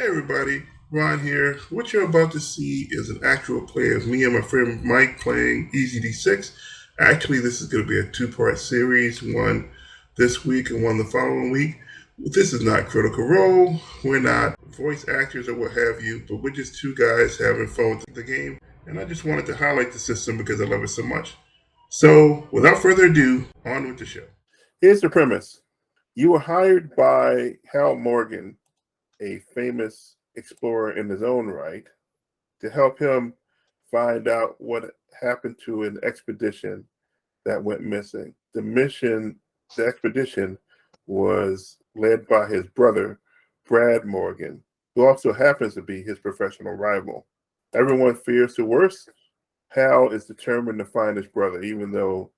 Hey everybody, Ron here. What you're about to see is an actual play of me and my friend Mike playing EZD6. Actually, this is going to be a two-part series, one this week and one the following week. This is not Critical Role. We're not voice actors or what have you, but we're just two guys having fun with the game. And I just wanted to highlight the system because I love it so much. So, without further ado, on with the show. Here's the premise. You were hired by Hal Morgan, a famous explorer in his own right, to help him find out what happened to an expedition that went missing. The expedition was led by his brother, Brad Morgan, who also happens to be his professional rival. Everyone fears the worst. Hal is determined to find his brother, even though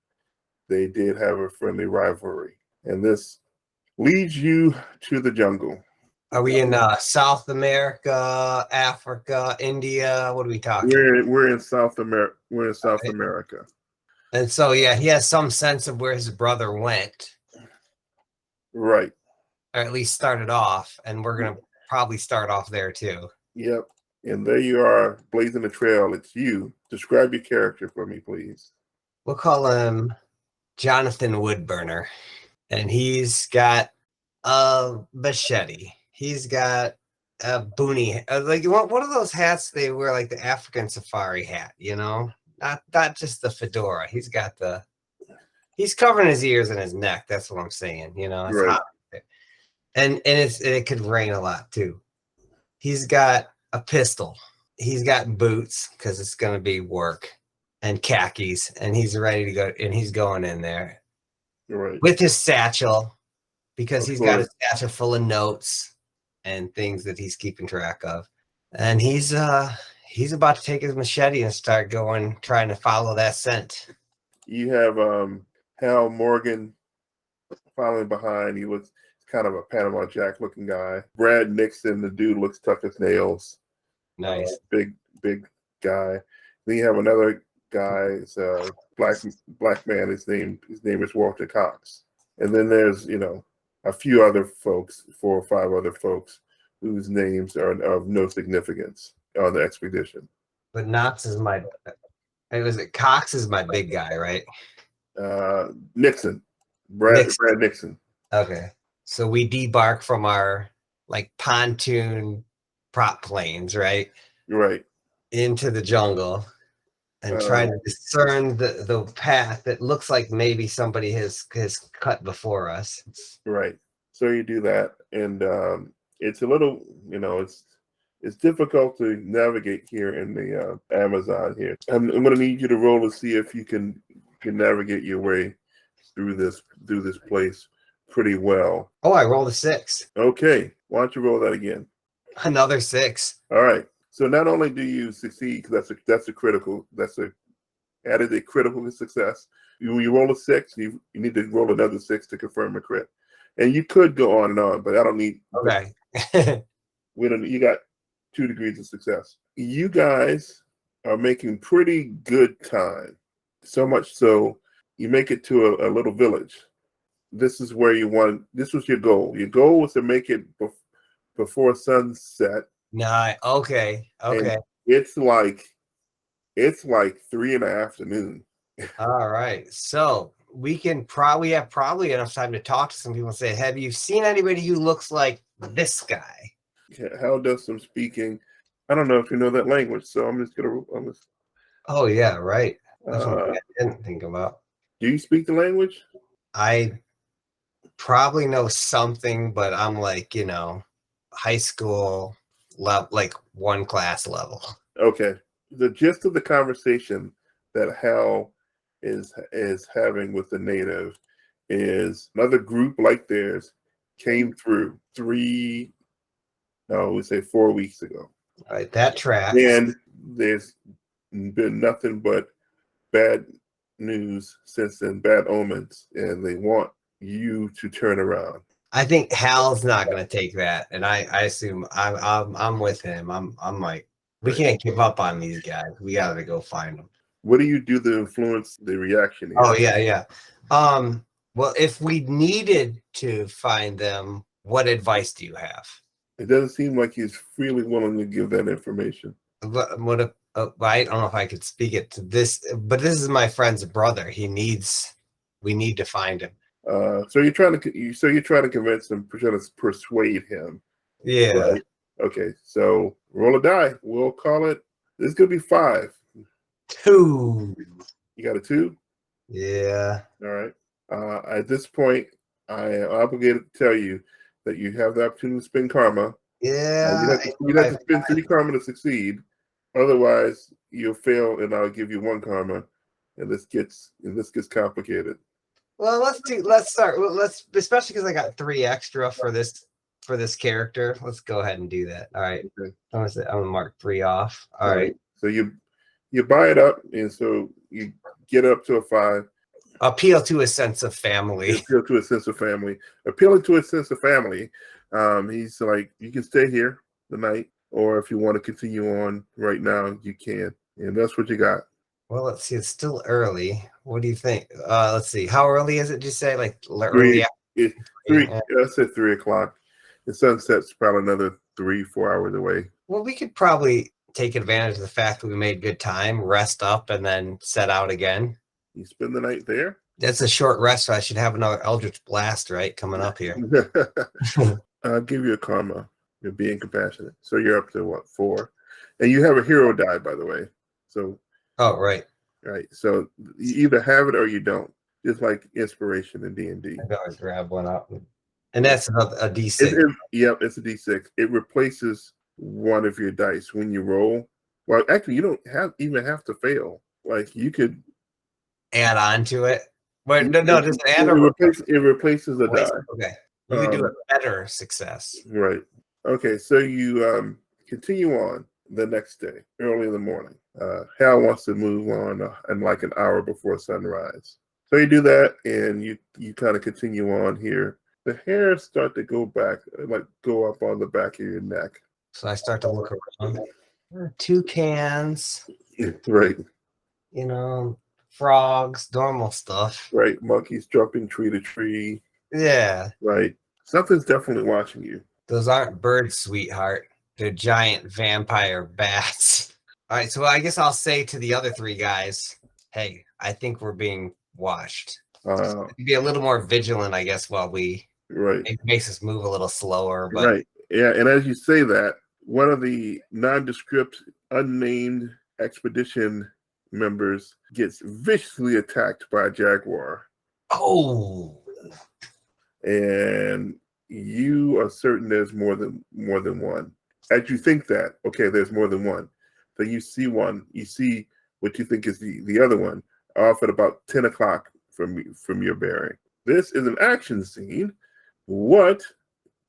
they did have a friendly rivalry. And this leads you to the jungle. Are we in South America, Africa, India? What are we talking? We're in South America. We're in South America. And so, yeah, he has some sense of where his brother went. Right. Or at least started off, and we're going to probably start off there too. Yep. And there you are, blazing the trail. It's you. Describe your character for me, please. We'll call him Jonathan Woodburner. And he's got a machete. He's got a boonie. Like, what are those hats they wear, like the African safari hat, you know? Not just the fedora. He's covering his ears and his neck. That's what I'm saying, you know? It's Right. hot. And it could rain a lot too. He's got a pistol. He's got boots because it's going to be work, and khakis, and he's ready to go, and he's going in there. Right. With his satchel, because he's got his satchel full of notes and things that he's keeping track of. And he's about to take his machete and start trying to follow that scent. You have Hal Morgan following behind. He looks kind of a Panama Jack looking guy. Brad Nixon, the dude looks tough as nails. Nice. Big guy. Then you have another guy, it's a black man. His name is Walter Cox. And then there's, a few other folks, 4 or 5 other folks whose names are of no significance on the expedition. But Knox is Cox is my big guy, right? Nixon. Brad Nixon. Okay. So we debark from our pontoon prop planes, right? Right. Into the jungle and try to discern the path that looks like maybe somebody has cut before us. Right. So you do that, and it's a little, it's difficult to navigate here in the Amazon here. I'm going to need you to roll to see if you can navigate your way through this place pretty well. Oh, I rolled a 6. Okay. Why don't you roll that again? Another 6. All right. So not only do you succeed, because that's a critical success. When you roll a 6, you need to roll another 6 to confirm a crit. And you could go on and on, but I don't need. Okay. You got 2 degrees of success. You guys are making pretty good time. So much so, you make it to a little village. This is where this was your goal. Your goal was to make it before sunset. Okay. And it's like 3 in the afternoon. All right. So we can probably have enough time to talk to some people and say, have you seen anybody who looks like this guy? Hal does some speaking. I don't know if you know that language, so I'm just gonna. Oh yeah, right. That's what I didn't think about. Do you speak the language? I probably know something, but I'm high school level, 1 class level. Okay. The gist of the conversation that Hal is having with the native is another group like theirs came through 4 weeks ago. All right, that tracks. And there's been nothing but bad news since then, bad omens, and they want you to turn around. I think Hal's not going to take that, and I assume I'm with him. I'm like, we can't give up on these guys. We got to go find them. What do you do to influence the reaction here? Oh yeah. Well, if we needed to find them, what advice do you have? It doesn't seem like he's freely willing to give that information. What if, I don't know if I could speak it to this, but this is my friend's brother. We need to find him. So you're trying to convince him, trying to persuade him. Yeah. Right? Okay. So roll a die. We'll call it. This is gonna be 5. 2. You got a 2. Yeah. All right. At this point, I am obligated to tell you that you have the opportunity to spend karma. Yeah. You'd have to spend 3 karma to succeed. Otherwise, you'll fail, and I'll give you 1 karma. And this gets complicated. Well, let's start. Especially because I got 3 extra for this character. Let's go ahead and do that. All right. Okay. I'm gonna mark 3 off. All right. So you buy it up, and so you get up to a 5. Appeal to a sense of family. Appeal to a sense of family. Appealing to a sense of family. He's like, you can stay here the night, or if you want to continue on right now, you can. And that's what you got. Well, let's see. It's still early. What do you think? Let's see. How early is it? Did you say like early? It's 3. I said 3 o'clock. The sunset's probably another 3-4 hours away. Well, we could probably take advantage of the fact that we made good time, rest up, and then set out again. You spend the night there? That's a short rest, so I should have another Eldritch Blast, right, coming up here. I'll give you a karma. You're being compassionate. So you're up to what, 4? And you have a hero die, by the way. So. Oh, right. Right. So you either have it or you don't. Just like inspiration in D&D. I always grab one up. And that's a D6. Yep, it's a D6. It replaces one of your dice when you roll. Well, actually, you don't even have to fail. Like, you could add on to it. Wait, no, does it add it replaces a die. Okay. You can do a better success. Right. Okay, so you continue on the next day, early in the morning. Hal wants to move on in like an hour before sunrise. So you do that, and you kind of continue on here. The hairs start to go back, like go up on the back of your neck. So I start to look around. Toucans. Right. You know, frogs, normal stuff. Right. Monkeys jumping tree to tree. Yeah. Right. Something's definitely watching you. Those aren't birds, sweetheart. They're giant vampire bats. All right, so I guess I'll say to the other 3 guys, hey, I think we're being watched. Be a little more vigilant, I guess, while we... Right. It makes us move a little slower. But... Right. Yeah, and as you say that, one of the nondescript, unnamed expedition members gets viciously attacked by a jaguar. Oh. And you are certain there's more than one. As you think that, okay, there's more than one. Then you see one. You see what you think is the other one off at about 10 o'clock from your bearing. This is an action scene. What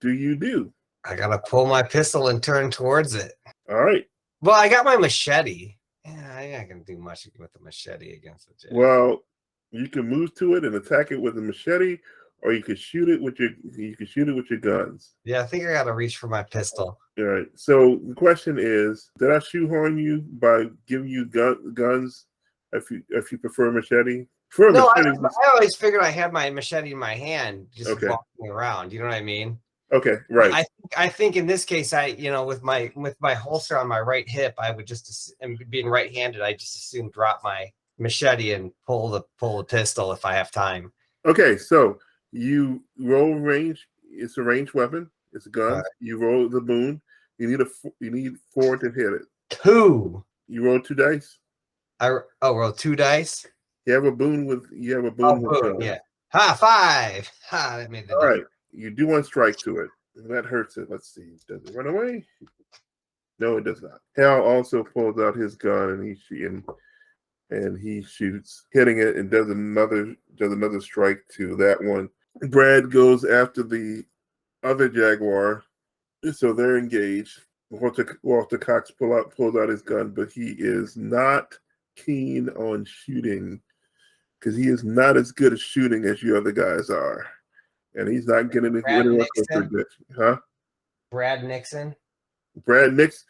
do you do? I gotta pull my pistol and turn towards it. All right. Well, I got my machete. Yeah, I'm not gonna do much with the machete against it. Well, you can move to it and attack it with a machete, or you could shoot it with your guns. Yeah, I think I gotta reach for my pistol. All right. So the question is, did I shoehorn you by giving you guns if you prefer machete? No, I always figured I had my machete in my hand, just walking around. You know what I mean? Okay, right. I think in this case, with my holster on my right hip, I would and being right-handed, I just assume drop my machete and pull the pistol if I have time. Okay, so you roll range. It's a ranged weapon. It's a gun. Right. You roll the boon. You need 4 to hit it. 2. You roll 2 dice. Roll 2 dice. You have a boon with. Yeah. 5. That made the all right. You do 1 strike to it. That hurts it. Let's see. Does it run away? No, it does not. Hal also pulls out his gun and he shoots, hitting it, and does another strike to that one. Brad goes after the other jaguar, so they're engaged. Walter Cox pulls out his gun, but he is not keen on shooting because he is not as good at shooting as you other guys are. And he's not getting anyone good. Huh? Brad Nixon? Brad's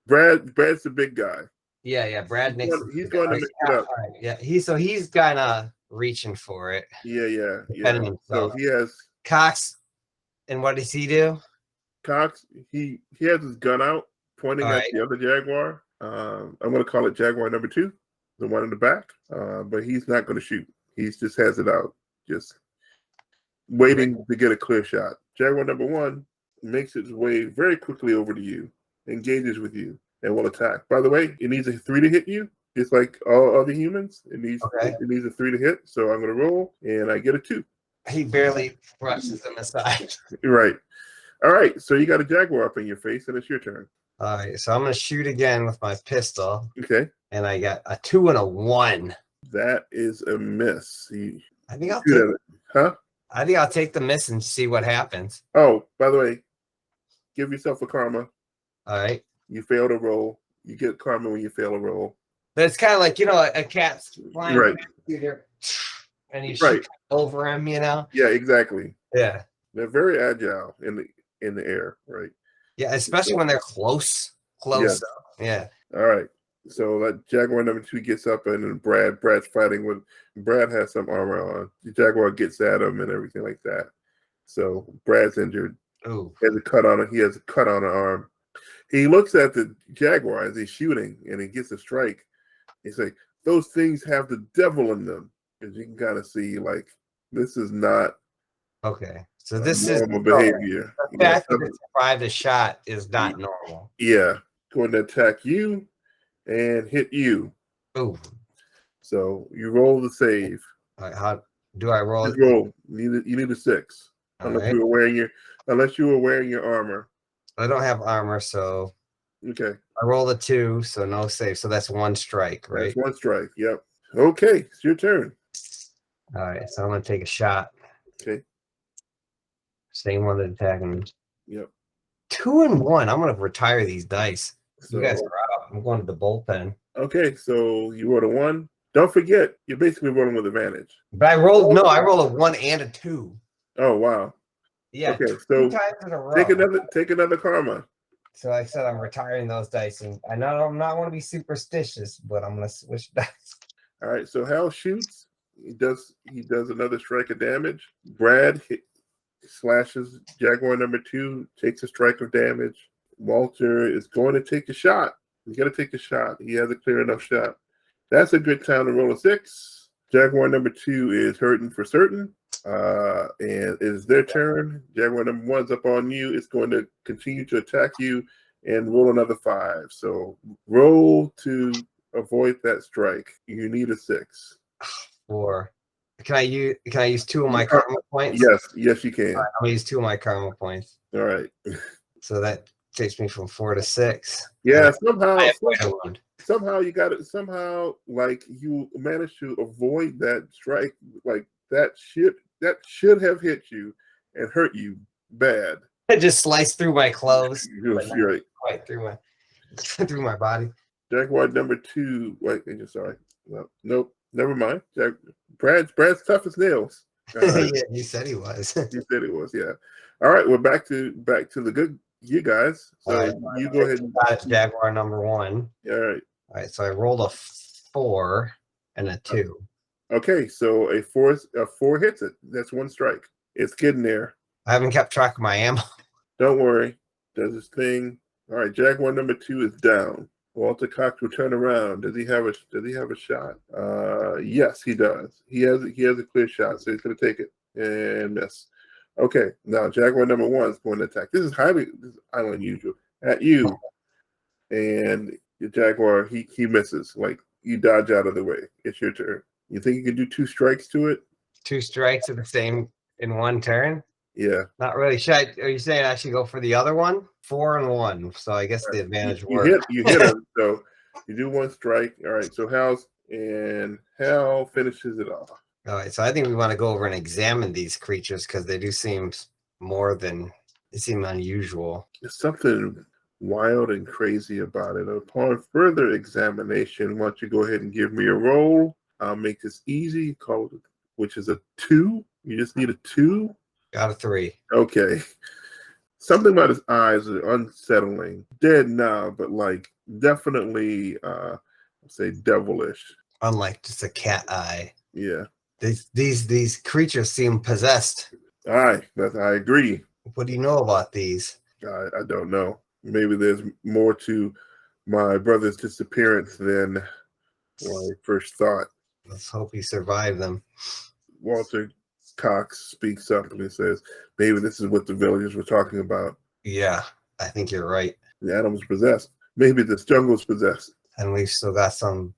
the big guy. Yeah, Brad Nixon. He's going to mix it up. Right. Yeah, he's kind of reaching for it. Yeah. Himself. So he has Cox, and what does he do? Cox, he has his gun out, pointing at the other Jaguar. I'm going to call it Jaguar number 2, the one in the back. But he's not going to shoot. He just has it out, just waiting to get a clear shot. Jaguar number 1 makes its way very quickly over to you, engages with you, and will attack. By the way, it needs a 3 to hit you. It's like all other humans. It needs a 3 to hit. So I'm going to roll, and I get a 2. He barely brushes them aside. Right. All right. So you got a Jaguar up in your face, and it's your turn. All right. So I'm going to shoot again with my pistol. Okay. And I got a 2 and a 1. That is a miss. I think I'll take it. Huh? I think I'll take the miss and see what happens. Oh, by the way, give yourself a karma. All right. You failed a roll. You get karma when you fail a roll. But it's kind of like, a cat's flying right. And you shoot over him, Yeah, exactly. Yeah. They're very agile in the air, right? Yeah, especially when they're close. Close. Yeah. All right. So that Jaguar number 2 gets up, and then Brad's fighting with. Brad has some armor on. The Jaguar gets at him and everything like that. So Brad's injured. Ooh. He has a cut on an arm. He looks at the Jaguar as he's shooting, and he gets a strike. He's like, "Those things have the devil in them," because you can kind of see like this is not okay. So this is normal behavior. The fact that it survived a shot is not normal. Yeah, going to attack you and hit you. Ooh. So you roll the save. All right, how do I roll? Just roll. You need a 6. Unless you were wearing your armor. I don't have armor, so okay. I rolled a 2, so no save. So that's 1 strike, right? That's 1 strike. Yep. Okay, it's your turn. All right, so I'm gonna take a shot. Okay. Same one that attacking me. Yep. 2 and 1. I'm gonna retire these dice. So, you guys are out. I'm going to the bullpen. Okay, so you rolled a 1. Don't forget, you're basically rolling with advantage. But I rolled a 1 and a 2. Oh wow. Yeah. Okay, so 2 times in a row. Take another karma. So I said I'm retiring those dice, and I know I'm not going to be superstitious, but I'm going to switch dice. All right, so Hal shoots. He does another strike of damage. Brad slashes Jaguar number 2, takes a strike of damage. Walter is going to take a shot. He's got to take a shot. He has a clear enough shot. That's a good time to roll a 6. Jaguar number 2 is hurting for certain. And it's their turn. Jaguar number 1's up on you. It's going to continue to attack you and roll another 5. So roll to avoid that strike. You need a 6. 4. Can I use 2 of my karma points? Yes, you can. Right, I'm gonna use 2 of my karma points. All right. So that takes me from 4 to 6. Yeah, somehow you got it. Somehow, like you managed to avoid that strike. Like that should have hit you and hurt you bad. It just sliced through my clothes. You're right. Right through my body. Jaguar number 2. Wait, sorry. Nope. Never mind. Brad's tough as nails. Yeah, you said he was. You said it was. Yeah. All right. We're back to the good you guys. So you go ahead and Jaguar number 1. All right. All right. So I rolled a 4 and a 2. Okay. So a 4 hits it. That's 1 strike. It's getting there. I haven't kept track of my ammo. Don't worry. Does his thing. All right. Jaguar number 2 is down. Walter Cox will turn around. Does he have a shot? Yes, he does. He has a clear shot, so he's going to take it and miss. Okay, now Jaguar number 1 is going to attack. This is highly unusual at you, and your Jaguar he misses. Like you dodge out of the way. It's your turn. You think you can do 2 strikes to it? 2 strikes at the same in 1 turn? Yeah. Not really. Are you saying I should go for the other one? 4 and 1. So I guess the advantage works. You hit him. So you do 1 strike. All right. So Hal finishes it off. All right. So I think we want to go over and examine these creatures because they do seem unusual. There's something wild and crazy about it. Upon further examination, why don't you go ahead and give me a roll? I'll make this easy. Which is a 2. You just need a 2. Got a 3. Okay. Something about his eyes are unsettling. Dead now, but like definitely say devilish. Unlike just a cat eye. Yeah. These creatures seem possessed. I agree. What do you know about these? I don't know. Maybe there's more to my brother's disappearance than what I first thought. Let's hope he survived them. Walter Cox speaks up and he says, maybe this is what the villagers were talking about. Yeah, I think you're right. The animal's possessed. Maybe this jungle's possessed. And we've still got some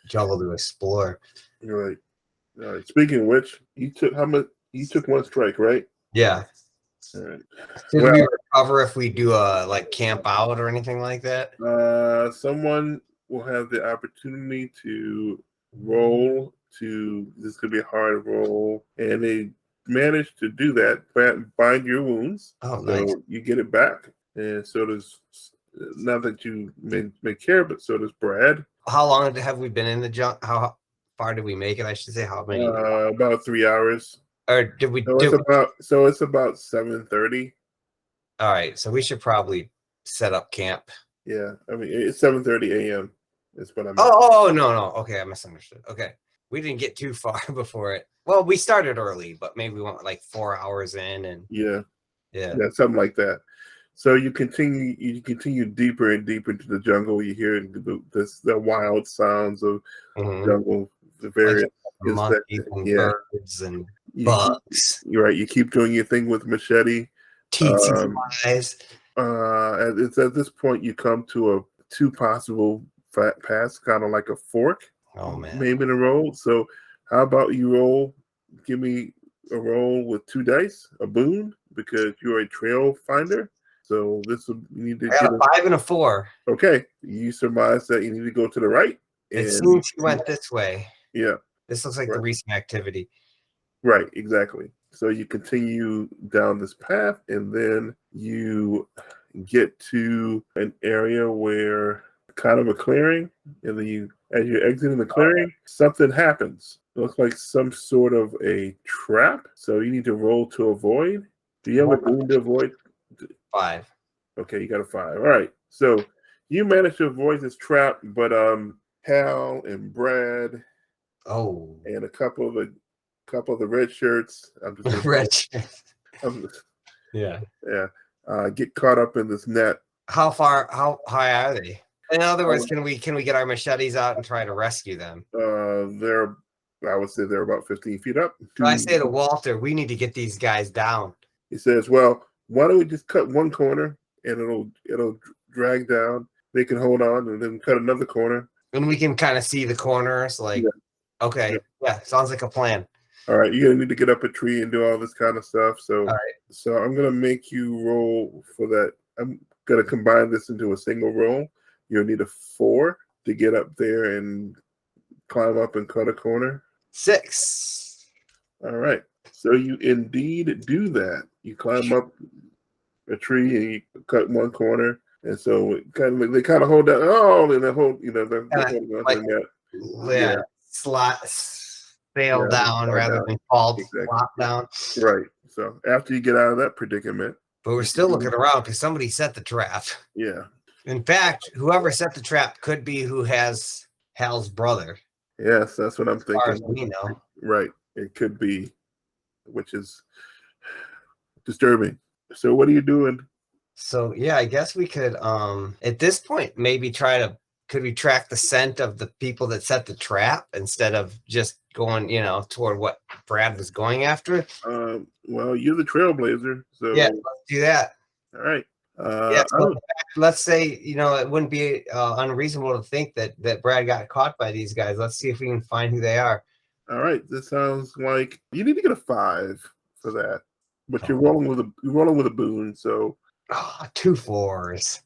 jungle to explore. You're right. All right. Speaking of which, you took how much? You took one strike, right? Yeah. All right. Did we recover if we do a like camp out or anything like that? Someone will have the opportunity to roll to. This could be a hard roll, and they managed to do that. Bind your wounds. Oh, nice. So you get it back, and so does. Not that you may care, but so does Brad. How long have we been in the jungle? How far did we make it? I should say how many? About 3 hours. Or did we? So it's about 7:30. All right, so we should probably set up camp. Yeah, I mean it's 7:30 a.m. Is what I meant. Oh no. Okay, I misunderstood. Okay, we didn't get too far before it. Well, we started early, but maybe we went like 4 hours in, and yeah, yeah, something like that. So you continue deeper and deeper into the jungle. You hear the wild sounds of jungle, the various like monkeys and birds and bugs. You're right. You keep doing your thing with machete. Eyes. It's at this point you come to two possible paths, kind of like a fork. Oh man! Maybe in a roll. So how about you roll? Give me a roll with 2 dice, a boon, because you're a trail finder. So this will you need to get a 5 and a 4. Okay, you surmise that you need to go to the right. It seems you went this way. Yeah, this looks like the recent activity. Right, exactly. So you continue down this path, and then you get to an area where kind of a clearing, and then as you're exiting the clearing, something happens. It looks like some sort of a trap. So you need to roll to avoid. Do you have a boon to avoid? 5. Okay, you got a 5. All right. So you managed to avoid this trap, but Hal and Brad, and a couple of the red shirts. I'm just red shirts. Yeah. Get caught up in this net. How high are they? In other words, can we get our machetes out and try to rescue them? I would say they're about 15 feet up. I say to Walter, we need to get these guys down. He says, well, why don't we just cut one corner and it'll drag down. They can hold on and then cut another corner. And we can kind of see the corners. Okay. Yeah, sounds like a plan. All right, you're gonna need to get up a tree and do all this kind of stuff. So, So I'm gonna make you roll for that. I'm gonna combine this into a single roll. You'll need a 4 to get up there and climb up and cut a corner. 6. All right. So you indeed do that. You climb up a tree and you cut one corner, and so they kind of hold that. And they hold. They're holding on that. Sail down rather than fall flop down. Right. So after you get out of that predicament, but we're still looking around because somebody set the trap. Yeah. In fact, whoever set the trap could be who has Hal's brother. Yes, that's what I'm thinking. As far as we know. Right. It could be, which is disturbing. So what are you doing? So yeah, I guess we could at this point maybe could we track the scent of the people that set the trap instead of just going, toward what Brad was going after? Well, you're the trailblazer, so yeah, let's do that. All right. Let's say, it wouldn't be unreasonable to think that Brad got caught by these guys. Let's see if we can find who they are. All right. This sounds like you need to get a 5 for that, but you're rolling with a boon. So 2 4s.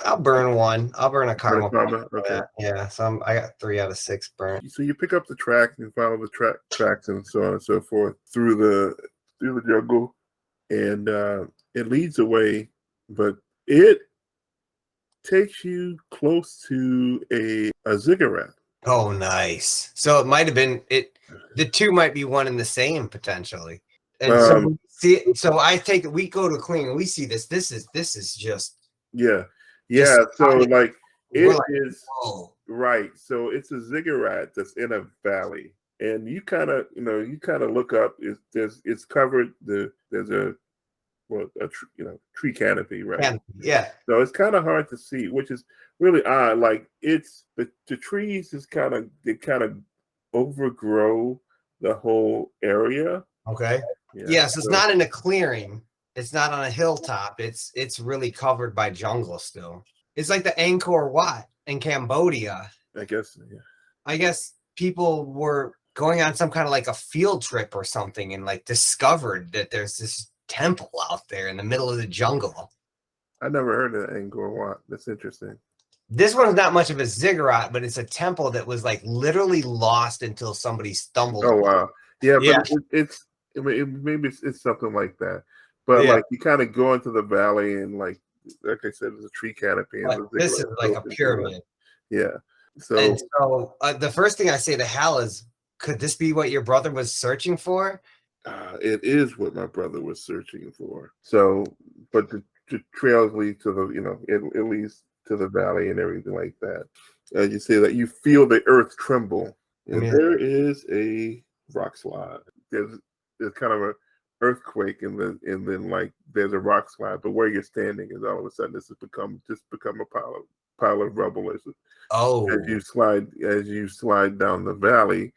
I'll burn 1. I'll burn a karma. Okay. Yeah. So I got 3 out of 6 burnt. So you pick up the track and follow the tracks and so on and so forth through the jungle, and it leads away, but it takes you close to a ziggurat. Oh, nice. So it might have been it. The 2 might be one and the same potentially. And so I take it. We go to clean and we see this. This is just So like it is whoa. Right. So it's a ziggurat that's in a valley, and you kind of look up. It's covered. There's a tree canopy, right? Yeah. So it's kind of hard to see, which is really odd. Like it's the trees is kind of overgrow the whole area. Okay. Yeah. Yes, it's So not in a clearing. It's not on a hilltop. It's really covered by jungle still. It's like the Angkor Wat in Cambodia. I guess I guess people were going on some kind of like a field trip or something and like discovered that there's this temple out there in the middle of the jungle. I never heard of Angkor Wat. That's interesting. This one's not much of a ziggurat, but it's a temple that was like literally lost until somebody stumbled Oh upon. wow. Yeah, but Yeah. it's maybe it's something like that. But Yeah. like you kind of go into the valley and like I said, there's a tree canopy and But this is like a pyramid. Yeah. So And so the first thing I say to Hal is, could this be what your brother was searching for? it is what my brother was searching for. So, but the trails lead to it leads to the valley and everything like that. As you say that you feel the earth tremble, and there is a rock slide. There's kind of a earthquake, and then like there's a rock slide, but where you're standing is all of a sudden this has become a pile of rubble as you slide down the valley,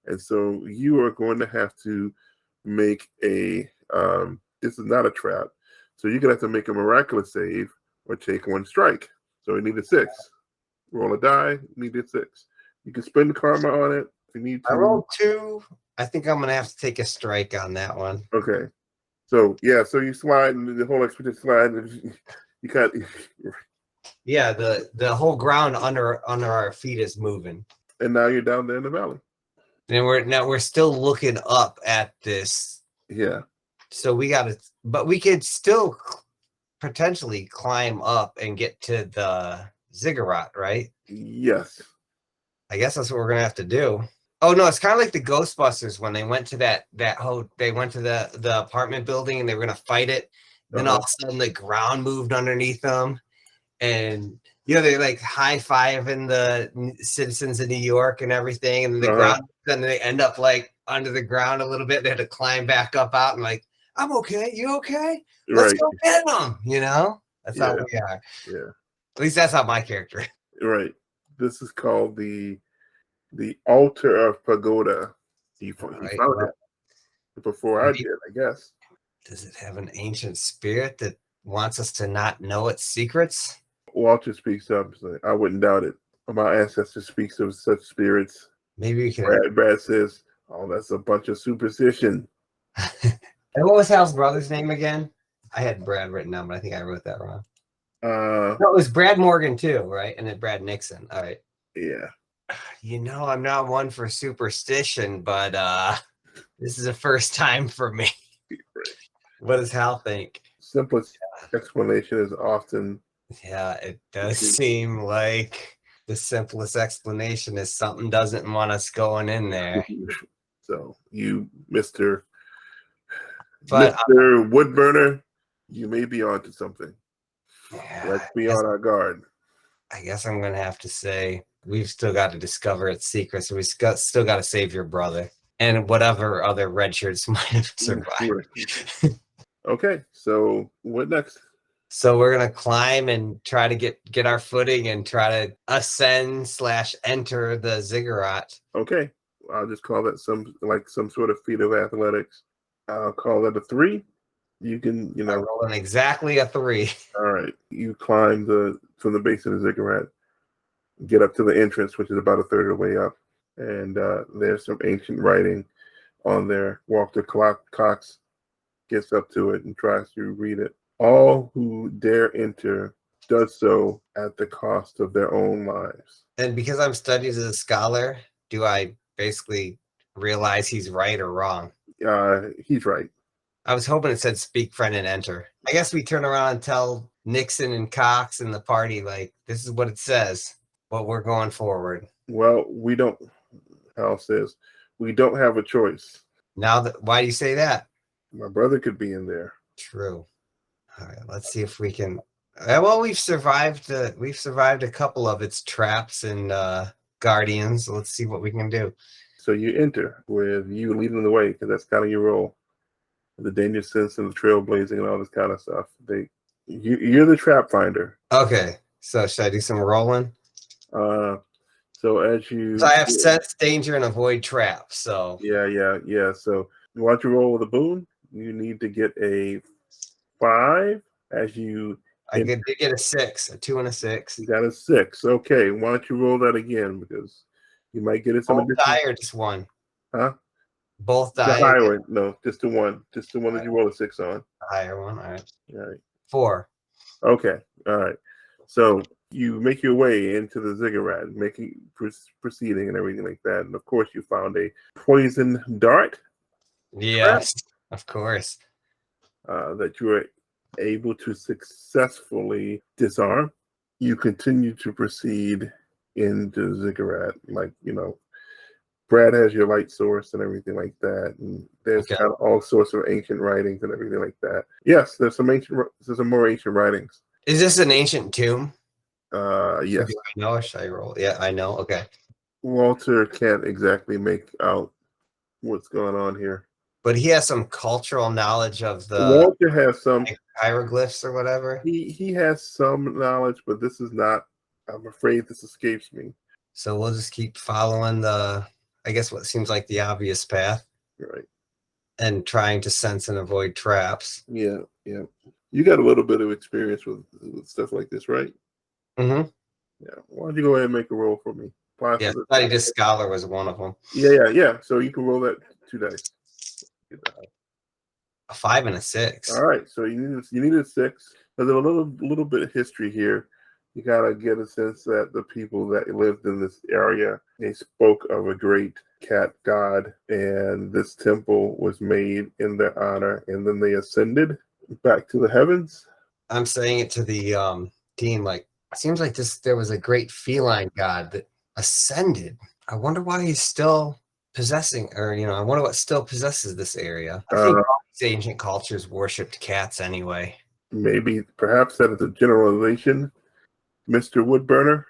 and so you are going to have to make a this is not a trap, so you're gonna have to make a miraculous save or take one strike. So you need a 6. Roll a die, you need a 6. You can spend karma on it if you need to. I rolled 2. I think I'm gonna have to take a strike on that one. Okay. So yeah, so you slide and the whole expedition slide and you kind of yeah, the whole ground under our feet is moving. And now you're down there in the valley. And we're still looking up at this. Yeah. So but we could still potentially climb up and get to the ziggurat, right? Yes. I guess that's what we're gonna have to do. Oh no, it's kind of like the Ghostbusters when they went to they went to the apartment building and they were gonna fight it. Then all of a sudden the ground moved underneath them, and they're like high-fiving the citizens of New York and everything, and the ground. Then they end up like under the ground a little bit. They had to climb back up out and like, I'm okay. You okay? Let's go get them. That's how we are. Yeah. At least that's how my character is. Right. This is called the altar of pagoda. He found it before I did, I guess. Does it have an ancient spirit that wants us to not know its secrets? Walter speaks up. I wouldn't doubt it. My ancestor speaks of such spirits. Maybe we can. Brad says, "Oh, that's a bunch of superstition." And what was Hal's brother's name again? I had Brad written down, but I think I wrote that wrong. No, it was Brad Morgan too, right? And then Brad Nixon. All right. Yeah. I'm not one for superstition, but this is the first time for me. What does Hal think? Simplest explanation is often. Yeah, it does seem like the simplest explanation is something doesn't want us going in there. So you, Mr. Woodburner, you may be onto something. Yeah, let's be on our guard. I guess I'm gonna have to say we've still got to discover its secrets. So we still got to save your brother and whatever other red shirts might have survived. Okay, so what next? So we're gonna climb and try to get our footing and try to ascend/enter the ziggurat. Okay, I'll just call that some sort of feat of athletics. I'll call that a 3. You can, I'm rolling exactly a 3. All right, you climb from the base of the ziggurat, get up to the entrance, which is about a third of the way up, and there's some ancient writing on there. Walter Cox gets up to it and tries to read it. All who dare enter does so at the cost of their own lives. And because I'm studied as a scholar, do I basically realize he's right or wrong? He's right. I was hoping it said speak, friend, and enter. I guess we turn around and tell Nixon and Cox and the party, like, this is what it says, but we're going forward. Well, we don't, Hal says, we don't have a choice. Why do you say that? My brother could be in there. True. All right, let's see if we can. Well, we've survived a couple of its traps and guardians. Let's see what we can do. So you enter with you leading the way because that's kind of your role. the danger sense and the trailblazing and all this kind of stuff. You're the trap finder. Okay, so should I do some rolling? So as you, So I have sense, danger, and avoid traps. So yeah. So you want to roll with a boon? You need to get a 5 as you. I did get a 6, a 2 and a 6. You got a 6. Okay, why don't you roll that again, because you might get it some Both additional. die or just one? Huh? Both The die. higher one. No, just the one. Just the one that you roll a 6 on. The higher one. All right. All right. 4. Okay. All right. So you make your way into the ziggurat, proceeding and everything like that. And of course, you found a poison dart. Yes, of course. That you were able to successfully disarm. You continue to proceed into the ziggurat, like, Brad has your light source and everything like that, and there's kind of all sorts of ancient writings and everything like that. Yes, there's some more ancient writings. Is this an ancient tomb? Yes. Do I know, or should I roll? Yeah, I know. Okay. Walter can't exactly make out what's going on here, but he has some cultural knowledge of the Walter has some hieroglyphs or whatever. He has some knowledge, but this is not. I'm afraid this escapes me. So we'll just keep following I guess what seems like the obvious path. Right. And trying to sense and avoid traps. Yeah. You got a little bit of experience with stuff like this, right? Mm-hmm. Yeah. Why don't you go ahead and make a roll for me? Yeah, Study to Scholar was one of them. Yeah. So you can roll that 2 dice. A 5 and a 6. All right. So you need a 6. There's a little bit of history here. You gotta get a sense that the people that lived in this area, they spoke of a great cat god, and this temple was made in their honor, and then they ascended back to the heavens. I'm saying it to the team, like, it seems like there was a great feline god that ascended. I wonder why he's still possessing, or I wonder what still possesses this area. I think all these ancient cultures worshipped cats anyway. Perhaps that is a generalization, Mr. Woodburner.